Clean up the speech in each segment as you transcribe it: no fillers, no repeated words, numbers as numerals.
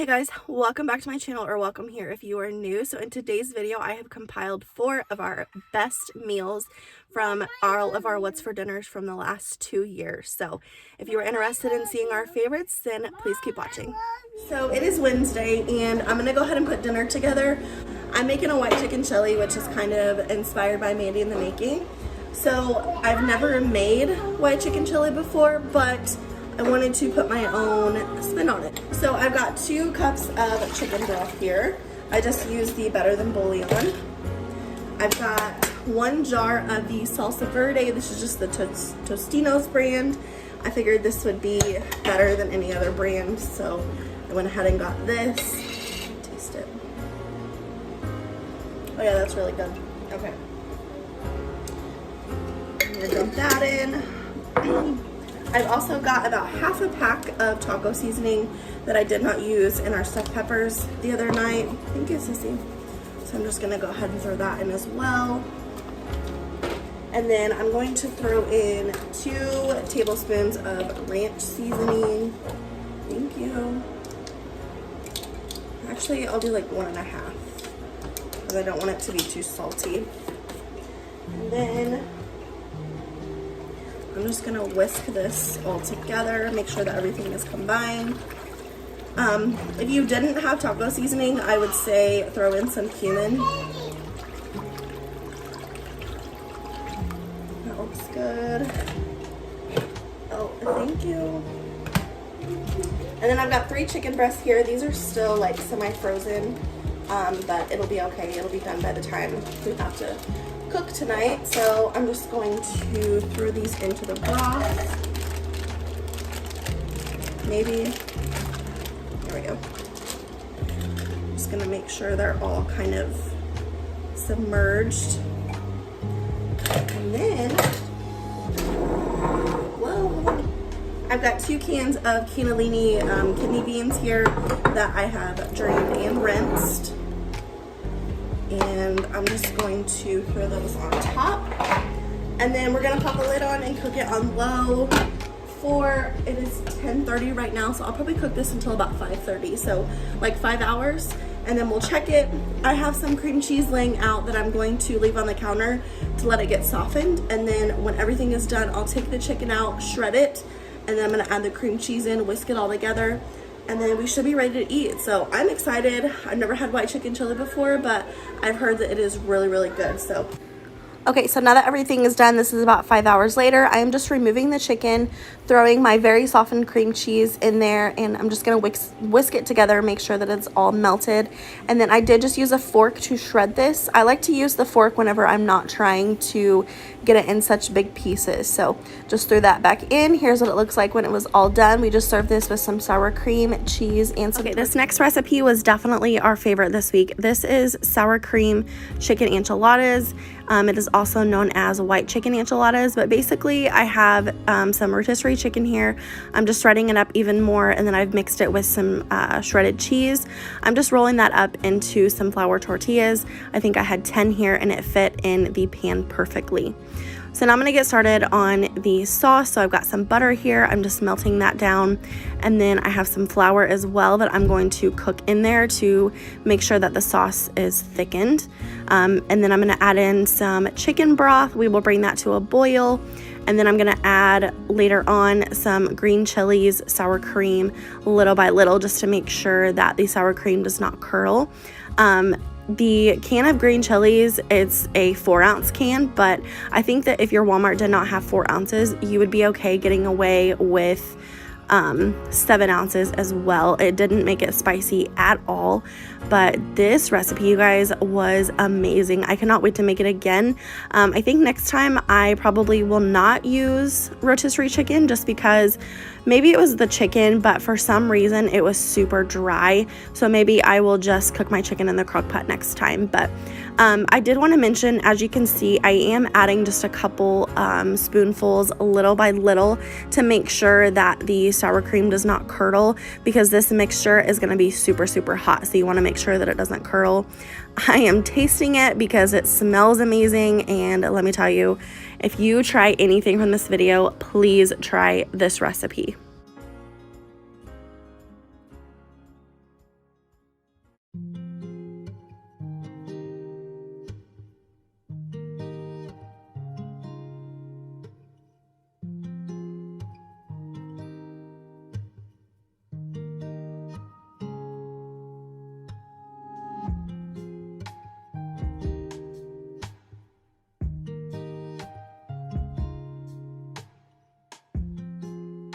guys, welcome back to my channel, or welcome here if you are new. So in today's video I have compiled 4 of our best meals from all of our what's for dinners from the last 2 years. So if you are interested in seeing our favorites, then please keep watching. So it is Wednesday and I'm gonna go ahead and put dinner together. I'm making a white chicken chili, which is kind of inspired by Mandy in the Making. So I've never made white chicken chili before, but I wanted to put my own spin on it. So I've got 2 cups of chicken broth here. I just used the Better Than bouillon. I've got 1 jar of the salsa verde. This is just the Tostino's brand. I figured this would be better than any other brand, so I went ahead and got this. Taste it. Oh yeah, that's really good. Okay. I'm gonna dump that in. I've also got about half a pack of taco seasoning that I did not use in our stuffed peppers the other night. Thank you, Sissy. So I'm just gonna go ahead and throw that in as well. And then I'm going to throw in 2 tablespoons of ranch seasoning. Thank you. Actually, I'll do like 1.5 because I don't want it to be too salty. And then I'm just gonna whisk this all together, make sure that everything is combined. If you didn't have taco seasoning, I would say throw in some cumin. That looks good. Oh, thank you. And then I've got 3 chicken breasts here. These are still like semi-frozen, but it'll be okay. It'll be done by the time we have to cook tonight. So I'm just going to throw these into the broth. Maybe. There we go. Just gonna make sure they're all kind of submerged. And then, whoa, hold on. I've got 2 cans of cannellini kidney beans here that I have drained and rinsed. And I'm just going to throw those on top. And then we're gonna pop the lid on and cook it on low it is 10:30 right now, so I'll probably cook this until about 5:30, so like 5 hours, and then we'll check it. I have some cream cheese laying out that I'm going to leave on the counter to let it get softened, and then when everything is done, I'll take the chicken out, shred it, and then I'm gonna add the cream cheese in, whisk it all together, and then we should be ready to eat. So I'm excited. I've never had white chicken chili before, but I've heard that it is really, really good. So okay, so now that everything is done, this is about 5 hours later. I am just removing the chicken, throwing my very softened cream cheese in there, and I'm just gonna whisk it together, make sure that it's all melted. And then I did just use a fork to shred this. I like to use the fork whenever I'm not trying to get it in such big pieces. So just threw that back in. Here's what it looks like when it was all done. We just served this with some sour cream, cheese, and some. Okay, this next recipe was definitely our favorite this week. This is sour cream chicken enchiladas. It is also known as white chicken enchiladas, but basically I have some rotisserie chicken here. I'm just shredding it up even more, and then I've mixed it with some shredded cheese. I'm just rolling that up into some flour tortillas. I think I had 10 here, and it fit in the pan perfectly. So now I'm gonna get started on the sauce. So I've got some butter here. I'm just melting that down. And then I have some flour as well that I'm going to cook in there to make sure that the sauce is thickened. And then I'm gonna add in some chicken broth. We will bring that to a boil. And then I'm gonna add later on some green chilies, sour cream, little by little, just to make sure that the sour cream does not curl. The can of green chilies, it's a 4-ounce can, but I think that if your Walmart did not have 4 ounces, you would be okay getting away with 7 ounces as well. It didn't make it spicy at all, but this recipe, you guys, was amazing. I cannot wait to make it again. I think next time I probably will not use rotisserie chicken, just because maybe it was the chicken, but for some reason it was super dry. So maybe I will just cook my chicken in the crock pot next time. But I did want to mention, as you can see, I am adding just a couple spoonfuls little by little to make sure that the sour cream does not curdle, because this mixture is going to be super, super hot. So you want to make sure that it doesn't curdle. I am tasting it because it smells amazing, and let me tell you, if you try anything from this video, please try this recipe.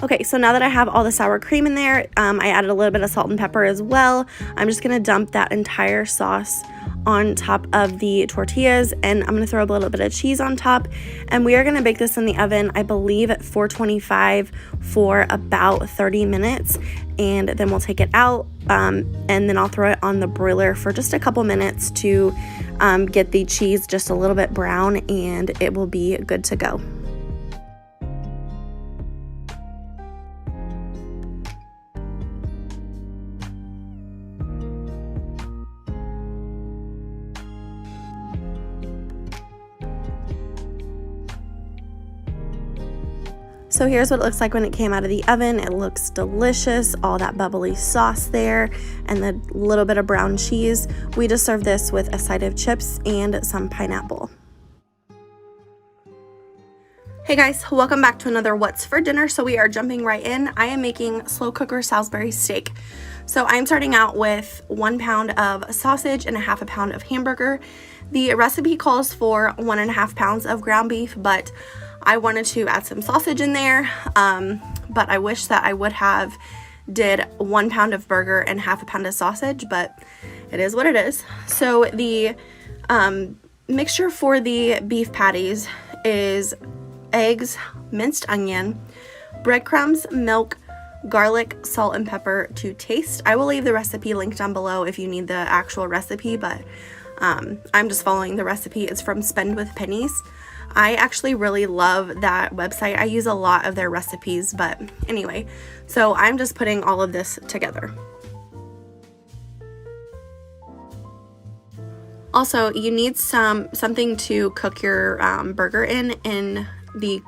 Okay, so now that I have all the sour cream in there, I added a little bit of salt and pepper as well. I'm just gonna dump that entire sauce on top of the tortillas, and I'm gonna throw a little bit of cheese on top, and we are gonna bake this in the oven, I believe at 425 for about 30 minutes, and then we'll take it out, and then I'll throw it on the broiler for just a couple minutes to get the cheese just a little bit brown, and it will be good to go. So here's what it looks like when it came out of the oven. It looks delicious, all that bubbly sauce there and the little bit of brown cheese. We just served this with a side of chips and some pineapple. Hey guys, welcome back to another What's for Dinner. So we are jumping right in. I am making slow cooker Salisbury steak. So I'm starting out with 1 pound of sausage and a half a pound of hamburger. The recipe calls for 1.5 pounds of ground beef, but I wanted to add some sausage in there, but I wish that I would have did 1 pound of burger and half a pound of sausage, but it is what it is. So the mixture for the beef patties is eggs, minced onion, breadcrumbs, milk, garlic, salt, and pepper to taste. I will leave the recipe linked down below if you need the actual recipe, but I'm just following the recipe. It's from Spend with Pennies. I actually really love that website. I use a lot of their recipes, but anyway, so I'm just putting all of this together. Also, you need something to cook your burger in the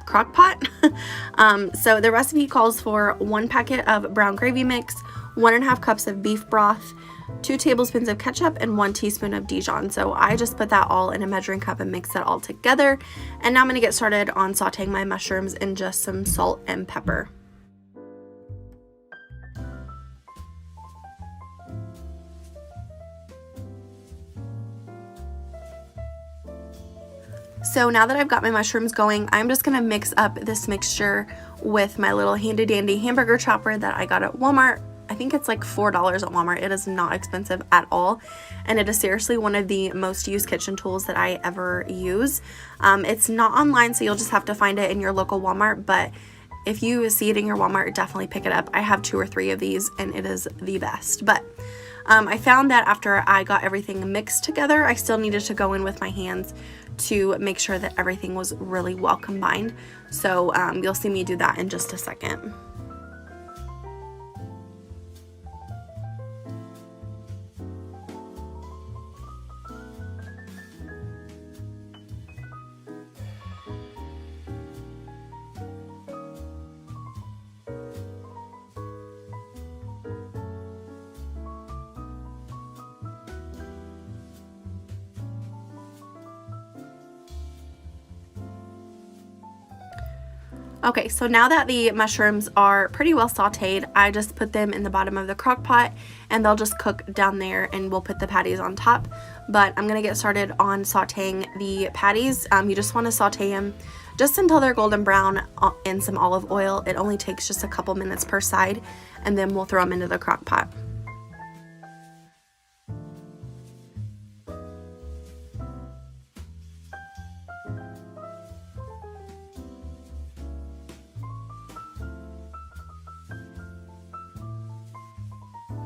crock pot. So the recipe calls for 1 packet of brown gravy mix, 1.5 cups of beef broth, 2 tablespoons of ketchup, and 1 teaspoon of Dijon. So I just put that all in a measuring cup and mix that all together. And now I'm gonna get started on sauteing my mushrooms in just some salt and pepper. So now that I've got my mushrooms going, I'm just gonna mix up this mixture with my little handy dandy hamburger chopper that I got at Walmart. I think it's like $4 at Walmart. It is not expensive at all, and it is seriously one of the most used kitchen tools that I ever use. It's not online, so you'll just have to find it in your local Walmart, but if you see it in your Walmart, definitely pick it up. I have 2 or 3 of these, and it is the best. But I found that after I got everything mixed together, I still needed to go in with my hands to make sure that everything was really well combined. So you'll see me do that in just a second. Okay, so now that the mushrooms are pretty well sauteed, I just put them in the bottom of the crock pot and they'll just cook down there, and we'll put the patties on top. But I'm gonna get started on sauteing the patties. You just wanna saute them just until they're golden brown in some olive oil. It only takes just a couple minutes per side, and then we'll throw them into the crock pot.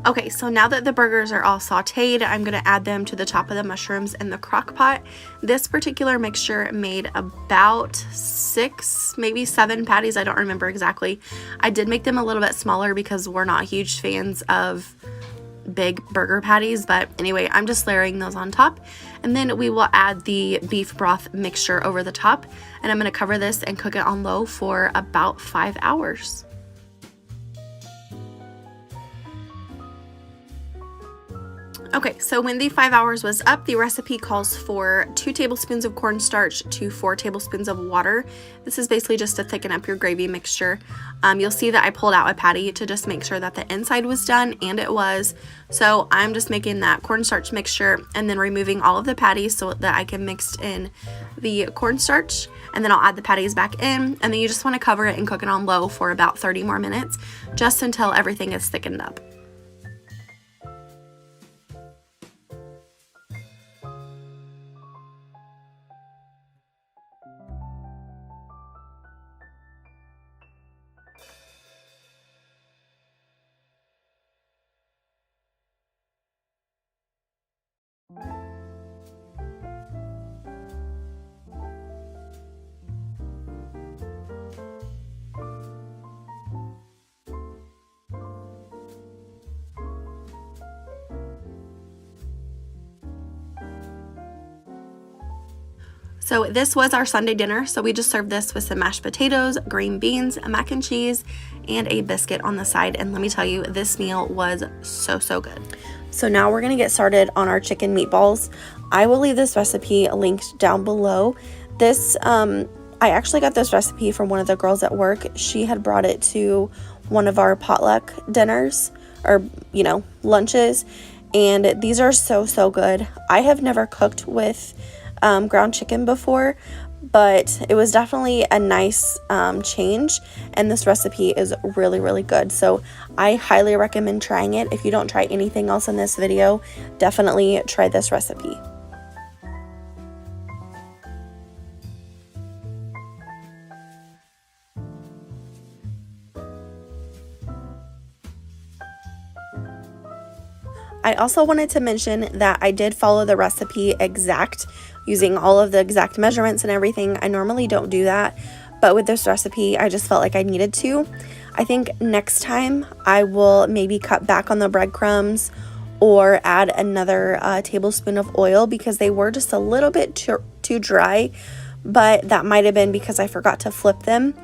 Okay, so now that the burgers are all sauteed, I'm gonna add them to the top of the mushrooms in the crock pot. This particular mixture made about 6, maybe 7 patties. I don't remember exactly. I did make them a little bit smaller because we're not huge fans of big burger patties, but anyway, I'm just layering those on top, and then we will add the beef broth mixture over the top, and I'm gonna cover this and cook it on low for about 5 hours. Okay, so when the 5 hours was up, the recipe calls for 2 tablespoons of cornstarch to 4 tablespoons of water. This is basically just to thicken up your gravy mixture. You'll see that I pulled out a patty to just make sure that the inside was done, and it was. So I'm just making that cornstarch mixture and then removing all of the patties so that I can mix in the cornstarch, and then I'll add the patties back in, and then you just want to cover it and cook it on low for about 30 more minutes, just until everything is thickened up. So this was our Sunday dinner. So we just served this with some mashed potatoes, green beans, mac and cheese, and a biscuit on the side. And let me tell you, this meal was so good. So now we're gonna get started on our chicken meatballs. I will leave this recipe linked down below. This, I actually got this recipe from one of the girls at work. She had brought it to one of our potluck dinners, or, you know, lunches. And these are so good. I have never cooked with ground chicken before, but it was definitely a nice change, and this recipe is really good. So I highly recommend trying it. If you don't try anything else in this video, definitely try this recipe. I also wanted to mention that I did follow the recipe exact, using all of the exact measurements and everything. I normally don't do that, but with this recipe, I just felt like I needed to. I think next time I will maybe cut back on the breadcrumbs or add another tablespoon of oil, because they were just a little bit too dry, but that might have been because I forgot to flip them.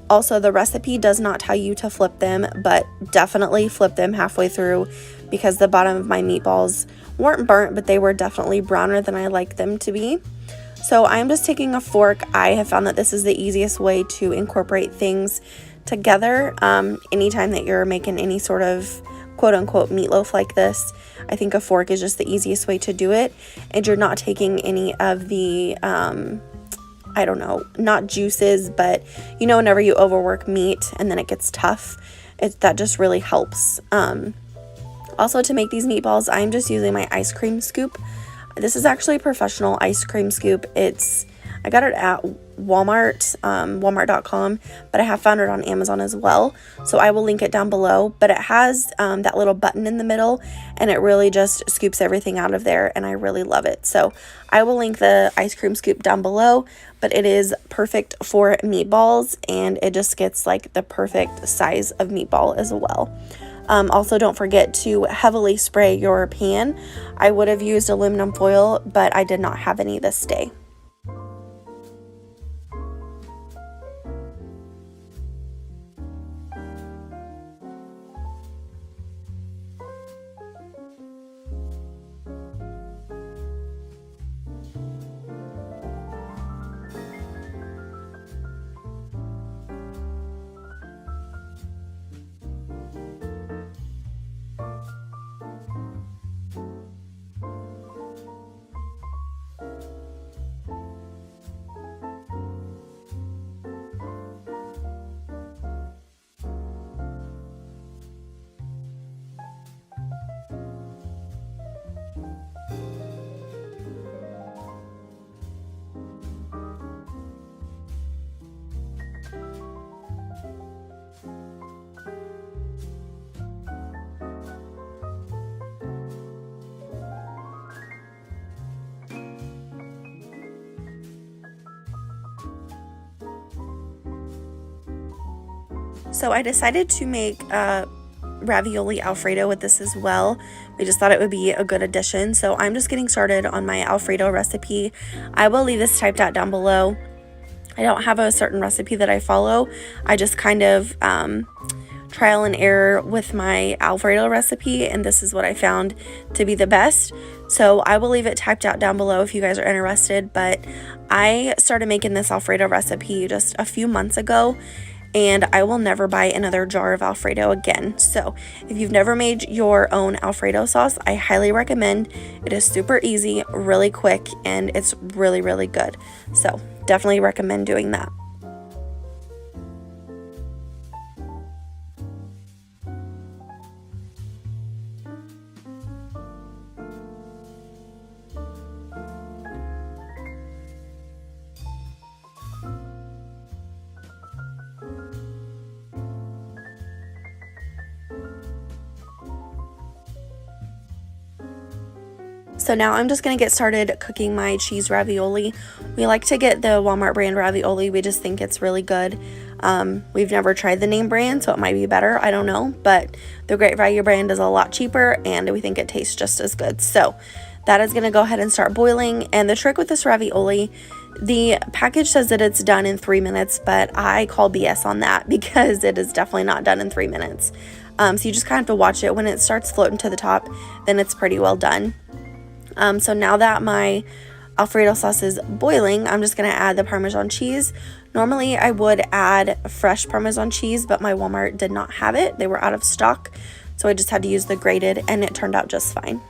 Also, the recipe does not tell you to flip them, but definitely flip them halfway through, because the bottom of my meatballs weren't burnt, but they were definitely browner than I like them to be. So I'm just taking a fork. I have found that this is the easiest way to incorporate things together. Anytime that you're making any sort of quote-unquote meatloaf like this, I think a fork is just the easiest way to do it, and you're not taking any of the I don't know, not juices, but you know, whenever you overwork meat and then it gets tough, that just really helps. Also, to make these meatballs, I'm just using my ice cream scoop. This is actually a professional ice cream scoop. I got it at Walmart, walmart.com, but I have found it on Amazon as well. So I will link it down below, but it has that little button in the middle, and it really just scoops everything out of there, and I really love it. So I will link the ice cream scoop down below, but it is perfect for meatballs, and it just gets like the perfect size of meatball as well. Also, don't forget to heavily spray your pan. I would have used aluminum foil, but I did not have any this day. So I decided to make ravioli Alfredo with this as well. We just thought it would be a good addition. So I'm just getting started on my Alfredo recipe. I will leave this typed out down below. I don't have a certain recipe that I follow. I just kind of trial and error with my Alfredo recipe, and this is what I found to be the best. So I will leave it typed out down below if you guys are interested, but I started making this Alfredo recipe just a few months ago, and I will never buy another jar of Alfredo again. So if you've never made your own Alfredo sauce, I highly recommend. It is super easy, really quick, and it's really, really good. So definitely recommend doing that. So now I'm just going to get started cooking my cheese ravioli. We like to get the Walmart brand ravioli. We just think it's really good. We've never tried the name brand, so it might be better. I don't know. But the Great Value brand is a lot cheaper, and we think it tastes just as good. So that is going to go ahead and start boiling. And the trick with this ravioli, the package says that it's done in 3 minutes, but I call BS on that because it is definitely not done in 3 minutes. So you just kind of have to watch it. When it starts floating to the top, then it's pretty well done. So now that my Alfredo sauce is boiling, I'm just going to add the Parmesan cheese. Normally I would add fresh Parmesan cheese, but my Walmart did not have it. They were out of stock, so I just had to use the grated, and it turned out just fine.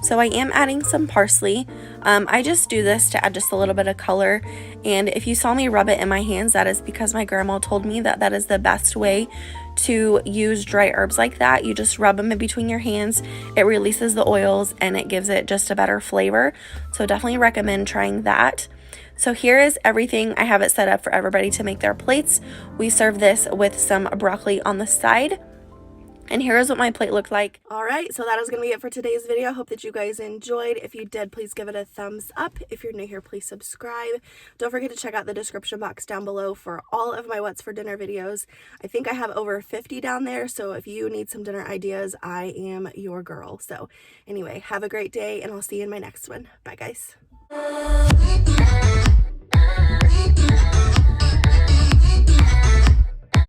So I am adding some parsley. I just do this to add just a little bit of color, and if you saw me rub it in my hands, that is because my grandma told me that that is the best way to use dry herbs like that. You just rub them in between your hands. It releases the oils and it gives it just a better flavor. So definitely recommend trying that. So here is everything. I have it set up for everybody to make their plates. We serve this with some broccoli on the side. And here is what my plate looked like. All right, so that is going to be it for today's video. I hope that you guys enjoyed. If you did, please give it a thumbs up. If you're new here, please subscribe. Don't forget to check out the description box down below for all of my What's for Dinner videos. I think I have over 50 down there, so if you need some dinner ideas, I am your girl. So anyway, have a great day, and I'll see you in my next one. Bye, guys.